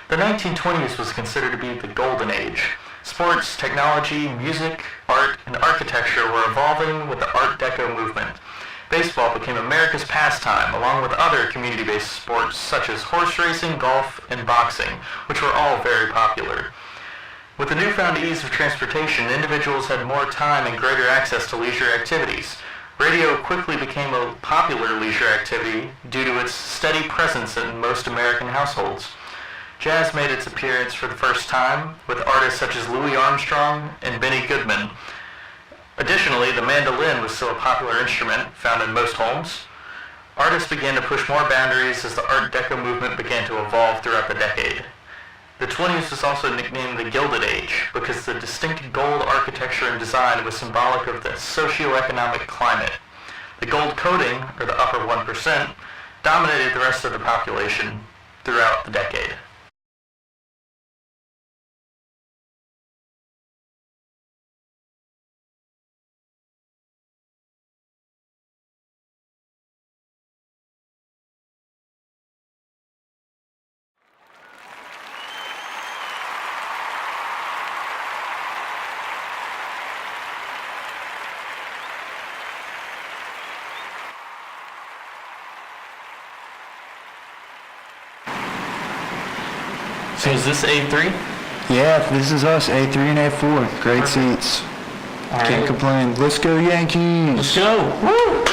The 1920s was considered to be the golden age. Sports, technology, music, art, and architecture were evolving with the Art Deco movement. Baseball became America's pastime, along with other community-based sports such as horse racing, golf, and boxing, which were all very popular. With the newfound ease of transportation, individuals had more time and greater access to leisure activities. Radio quickly became a popular leisure activity due to its steady presence in most American households. Jazz made its appearance for the first time with artists such as Louis Armstrong and Benny Goodman. Additionally, the mandolin was still a popular instrument found in most homes. Artists began to push more boundaries as the Art Deco movement began to evolve throughout the decade. The 20s was also nicknamed the Gilded Age because the distinct gold architecture and design was symbolic of the socio-economic climate. The gold coating, or the upper 1%, dominated the rest of the population throughout the decade. So is this A3? Yeah, this is us, A3 and A4. Great seats. Can't complain. Let's go Yankees! Let's go! Woo!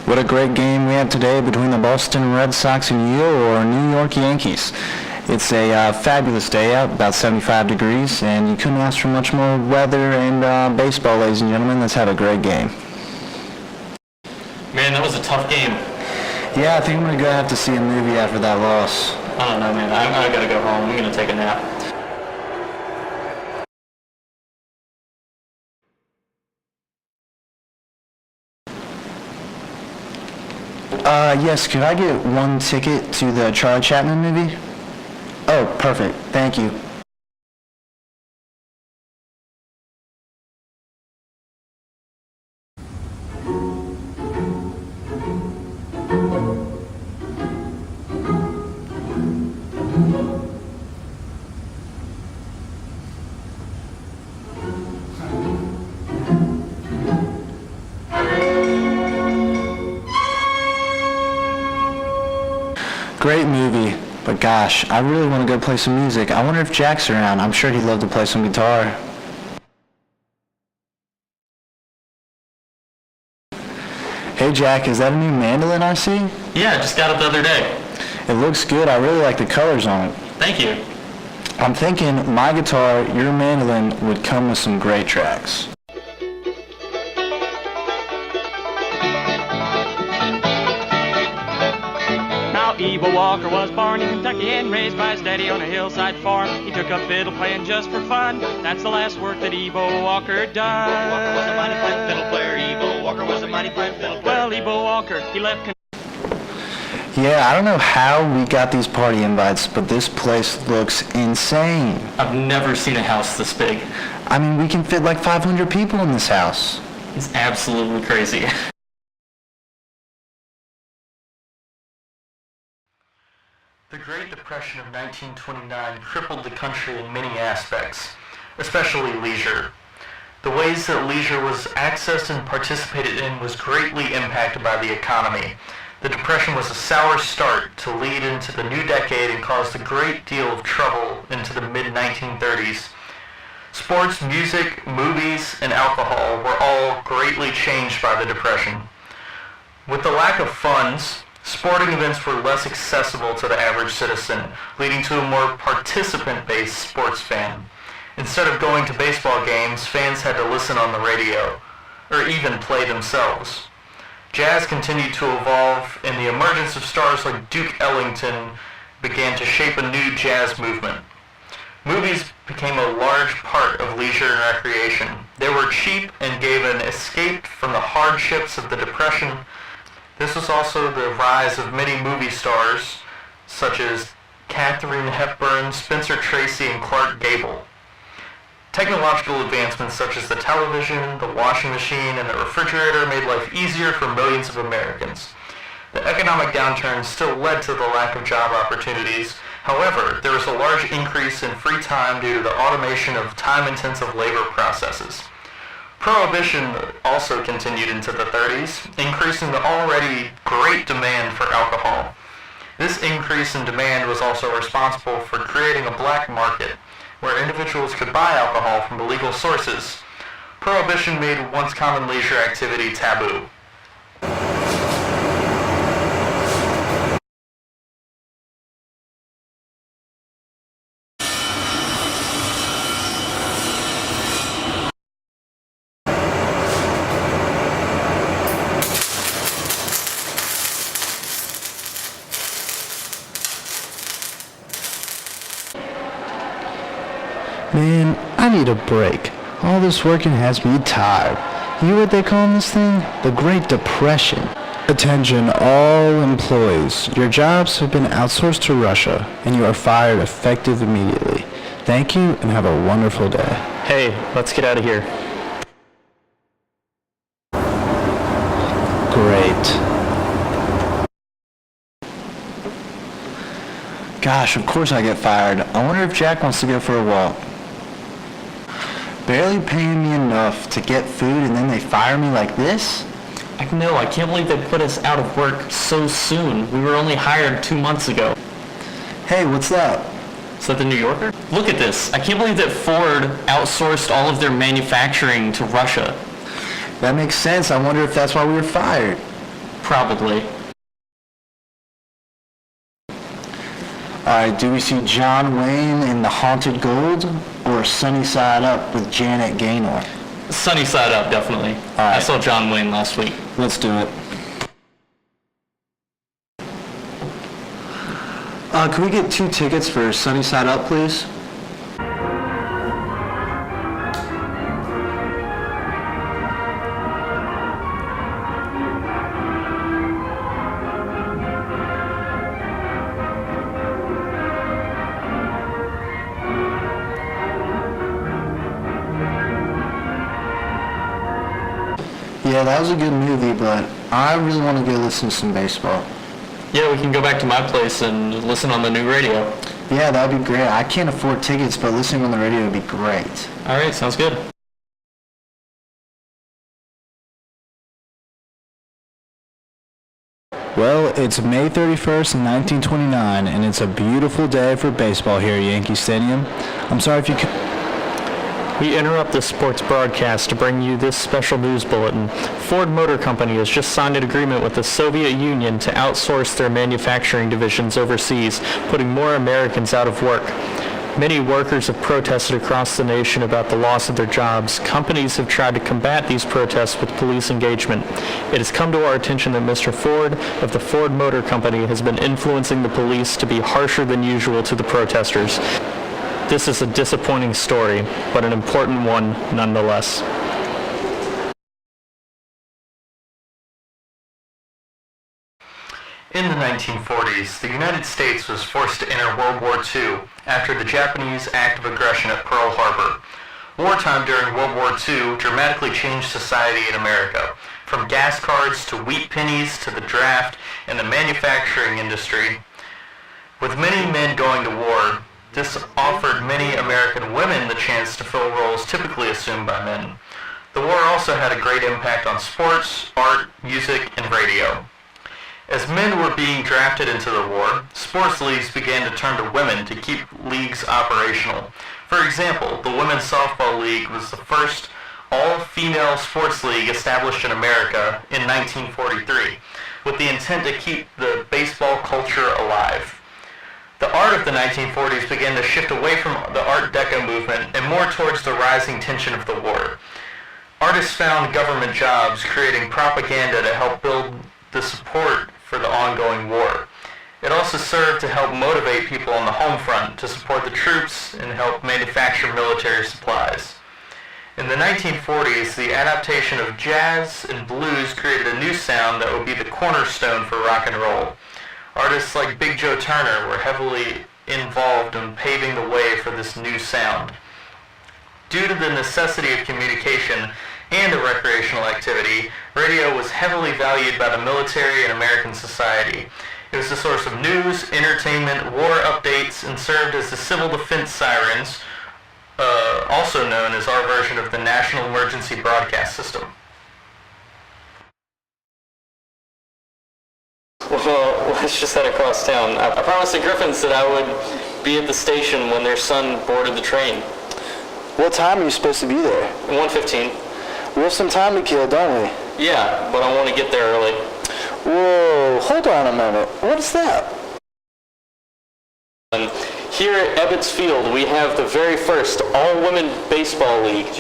What a great game we had today between the Boston Red Sox and your New York Yankees. It's a fabulous day out, about 75 degrees, and you couldn't ask for much more weather and baseball, ladies and gentlemen. Let's have a great game. Man, that was a tough game. Yeah, I think I'm going to have to see a movie after that loss. I don't know, man. I gotta go home. I'm gonna take a nap. Yes, could I get one ticket to the Charlie Chaplin movie? Oh, perfect. Thank you. Great movie, but gosh, I really want to go play some music. I wonder if Jack's around. I'm sure he'd love to play some guitar. Hey Jack, is that a new mandolin I see? Yeah, I just got it the other day. It looks good. I really like the colors on it. Thank you. I'm thinking my guitar, your mandolin would come with some great tracks. Ebo Walker was born in Kentucky and raised by his daddy on a hillside farm. He took up fiddle playing just for fun. That's the last work that Ebo Walker done. Walker was a mighty fine fiddle player. Ebo Walker was a mighty fine fiddle player. Well, Ebo Walker, he left Yeah, I don't know how we got these party invites, but this place looks insane. I've never seen a house this big. I mean, we can fit like 500 people in this house. It's absolutely crazy. The Great Depression of 1929 crippled the country in many aspects, especially leisure. The ways that leisure was accessed and participated in was greatly impacted by the economy. The Depression was a sour start to lead into the new decade and caused a great deal of trouble into the mid-1930s. Sports, music, movies, and alcohol were all greatly changed by the Depression. With the lack of funds, sporting events were less accessible to the average citizen, leading to a more participant-based sports fan. Instead of going to baseball games, fans had to listen on the radio, or even play themselves. Jazz continued to evolve, and the emergence of stars like Duke Ellington began to shape a new jazz movement. Movies became a large part of leisure and recreation. They were cheap and gave an escape from the hardships of the Depression. This was also the rise of many movie stars, such as Katharine Hepburn, Spencer Tracy, and Clark Gable. Technological advancements such as the television, the washing machine, and the refrigerator made life easier for millions of Americans. The economic downturn still led to the lack of job opportunities. However, there was a large increase in free time due to the automation of time-intensive labor processes. Prohibition also continued into the 30s, increasing the already great demand for alcohol. This increase in demand was also responsible for creating a black market, where individuals could buy alcohol from illegal sources. Prohibition made once common leisure activity taboo. Man, I need a break. All this working has me tired. You know what they call this thing? The Great Depression. Attention all employees. Your jobs have been outsourced to Russia, and you are fired effective immediately. Thank you, and have a wonderful day. Hey, let's get out of here. Great. Gosh, of course I get fired. I wonder if Jack wants to go for a walk. Barely paying me enough to get food and then they fire me like this? I can't believe they put us out of work so soon. We were only hired 2 months ago. Hey, what's that? Is that the New Yorker? Look at this. I can't believe that Ford outsourced all of their manufacturing to Russia. That makes sense. I wonder if that's why we were fired. Probably. Alright, do we see John Wayne in The Haunted Gold or Sunny Side Up with Janet Gaynor? Sunny side up, definitely. right. I saw John Wayne last week. Let's do it. Can we get 2 tickets for Sunny Side Up, please? Yeah, that was a good movie, but I really want to go listen to some baseball. Yeah, we can go back to my place and listen on the new radio. Yeah, that would be great. I can't afford tickets, but listening on the radio would be great. All right, sounds good. Well, it's May 31st, 1929, and it's a beautiful day for baseball here at Yankee Stadium. I'm sorry if you could... We interrupt this sports broadcast to bring you this special news bulletin. Ford Motor Company has just signed an agreement with the Soviet Union to outsource their manufacturing divisions overseas, putting more Americans out of work. Many workers have protested across the nation about the loss of their jobs. Companies have tried to combat these protests with police engagement. It has come to our attention that Mr. Ford of the Ford Motor Company has been influencing the police to be harsher than usual to the protesters. This is a disappointing story, but an important one nonetheless. In the 1940s, the United States was forced to enter World War II after the Japanese act of aggression at Pearl Harbor. Wartime during World War II dramatically changed society in America, from gas cards to wheat pennies to the draft and the manufacturing industry. With many men going to war, this offered many American women the chance to fill roles typically assumed by men. The war also had a great impact on sports, art, music, and radio. As men were being drafted into the war, sports leagues began to turn to women to keep leagues operational. For example, the Women's Softball League was the first all-female sports league established in America in 1943, with the intent to keep the baseball culture alive. The art of the 1940s began to shift away from the Art Deco movement and more towards the rising tension of the war. Artists found government jobs, creating propaganda to help build the support for the ongoing war. It also served to help motivate people on the home front to support the troops and help manufacture military supplies. In the 1940s, the adaptation of jazz and blues created a new sound that would be the cornerstone for rock and roll. Artists like Big Joe Turner were heavily involved in paving the way for this new sound. Due to the necessity of communication, and a recreational activity, radio was heavily valued by the military and American society. It was a source of news, entertainment, war updates, and served as the civil defense sirens, also known as our version of the National Emergency Broadcast System. Well, let's just head across town. I promised the Griffins that I would be at the station when their son boarded the train. What time are you supposed to be there? 1:15. We have some time to kill, don't we? Yeah, but I want to get there early. Whoa, hold on a minute. What is that? Here at Ebbets Field, we have the very first all-women baseball league.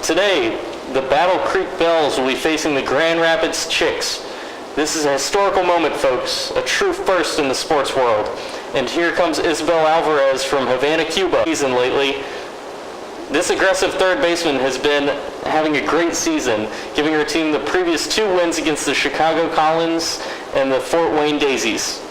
Today, the Battle Creek Bells will be facing the Grand Rapids Chicks. This is a historical moment, folks, a true first in the sports world. And here comes Isabel Alvarez from Havana, Cuba. Season lately. This aggressive third baseman has been having a great season, giving her team the previous 2 wins against the Chicago Collins and the Fort Wayne Daisies.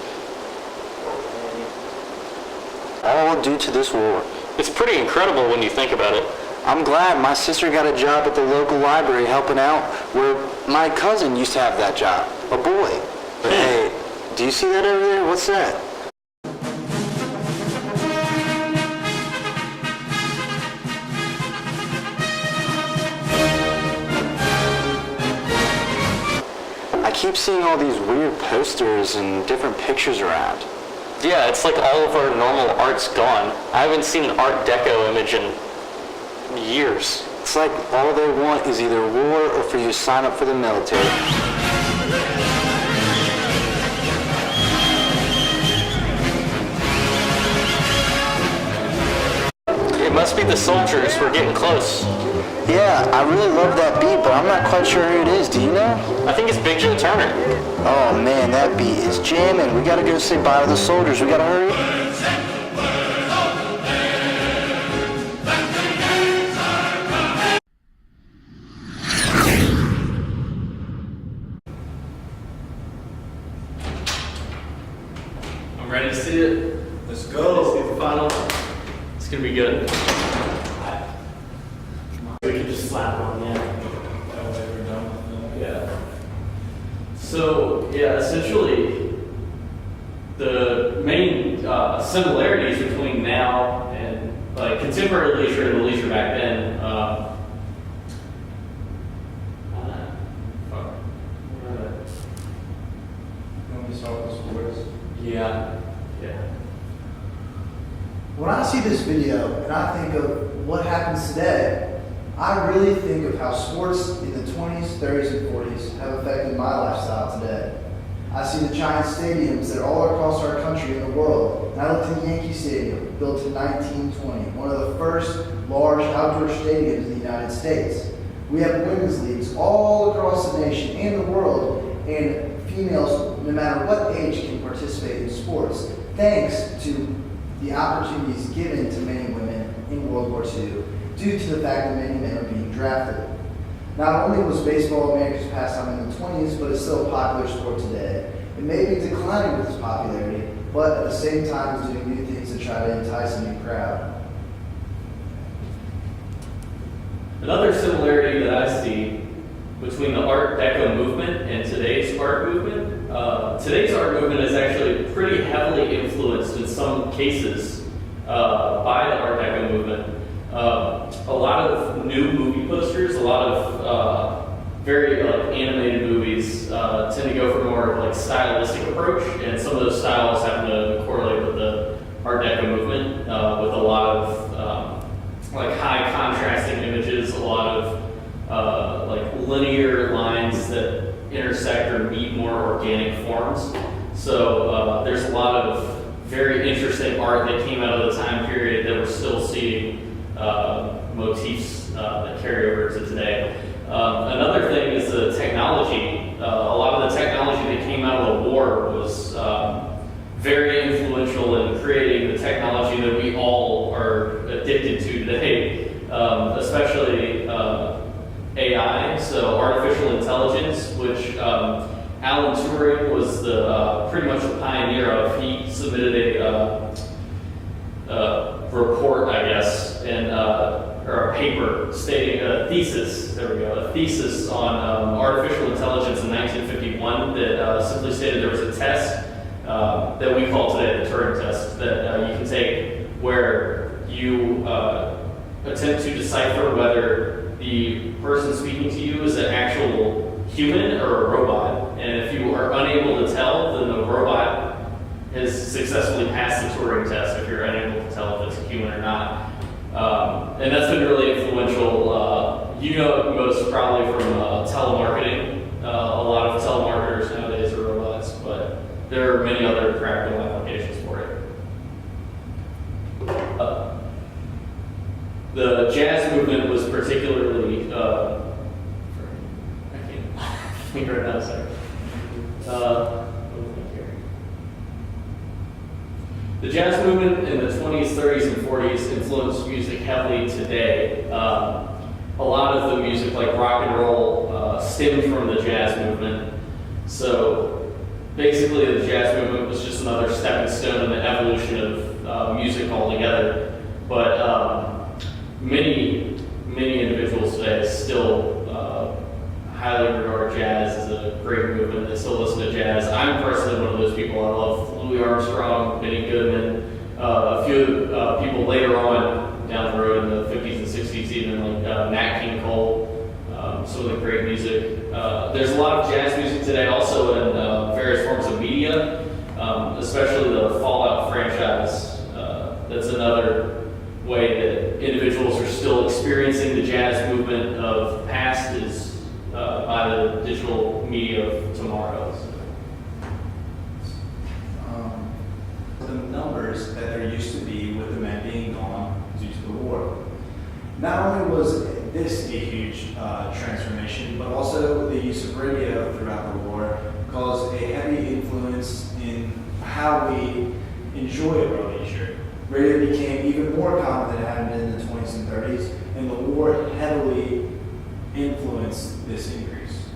All due to this war. It's pretty incredible when you think about it. I'm glad my sister got a job at the local library helping out where my cousin used to have that job, a boy. But hey, do you see that over there? What's that? I keep seeing all these weird posters and different pictures around. Yeah, it's like all of our normal art's gone. I haven't seen an Art Deco image in years. It's like all they want is either war or for you to sign up for the military. It must be the soldiers. We're getting close. Yeah, I really love that beat, but I'm not quite sure who it is. Do you know? I think it's Big Joe Turner. Oh man, that beat is jamming. We gotta go say bye to the soldiers. We gotta hurry. I'm ready to see it. Let's go. Let's see the final. It's gonna be good. We can just slap on the end. That way we're done with it. Yeah. So, yeah, essentially, the main similarities between now and like contemporary leisure and the leisure back then. When we saw the sports. Yeah. When I see this video and I think of what happens today, I really think of how sports in the 20s, 30s, and 40s have affected my lifestyle today. I see the giant stadiums that are all across our country and the world. And I look to the Yankee Stadium, built in 1920, one of the first large outdoor stadiums in the United States. We have women's leagues all across the nation and the world, and females, no matter what age, can participate in sports, thanks to the opportunities given to many women in World War II, due to the fact that many men are being drafted. Not only was baseball America's pastime in the 20s, but it's still a popular sport today. It may be declining with its popularity, but at the same time is doing new things to try to entice a new crowd. Another similarity that I see between the Art Deco movement and today's art movement, today's art movement is actually pretty heavily influenced in some cases by the Art Deco movement. A lot of new movie posters, a lot of very animated movies tend to go for more like stylistic approach, and some of those styles happen to correlate with the Art Deco movement with a lot of like high contrasting images, a lot of like linear lines that intersect or meet more organic forms. So there's a lot of very interesting art that came out of the time period that we're still seeing motifs that carry over to today. Another thing is the technology. A lot of the technology that came out of the war was very influential in creating the technology that we all are addicted to today, especially AI, so artificial intelligence, which Alan Turing was the pretty much the pioneer of. He submitted a report, I guess, and or a paper stating a thesis, there we go, a thesis on artificial intelligence in 1951 that simply stated there was a test that we call today the Turing test that you can take where you attempt to decipher whether the person speaking to you is an actual human or a robot. And if you are unable to tell, then the robot has successfully passed the Turing test if you're unable to tell if it's a human or not. And that's been really influential. You know it most probably from telemarketing. A lot of telemarketers nowadays are robots, but there are many other practical applications for it. The jazz movement was particularly, I can't think right now, sorry. The jazz movement in the 20s, 30s, and 40s influenced music heavily today. A lot of the music, like rock and roll, stemmed from the jazz movement. So basically, the jazz movement was just another stepping stone in the evolution of music altogether. But many individuals today still highly regard jazz as a great movement. They still listen to jazz. I'm personally one of those people. I love Louis Armstrong, Benny Goodman, a few people later on down the road in the 50s and 60s, even like Nat King Cole, some of the great music. There's a lot of jazz music today also in various forms of media, especially the Fallout franchise. That's another way that individuals are still experiencing the jazz movement of past is by the digital media of tomorrow. The numbers that there used to be with the men being gone due to the war. Not only was this a huge transformation, but also the use of radio throughout the war caused a heavy influence in how we enjoy our leisure. Radio became even more common than it had been in the 20s and 30s, and the war heavily influenced this increase.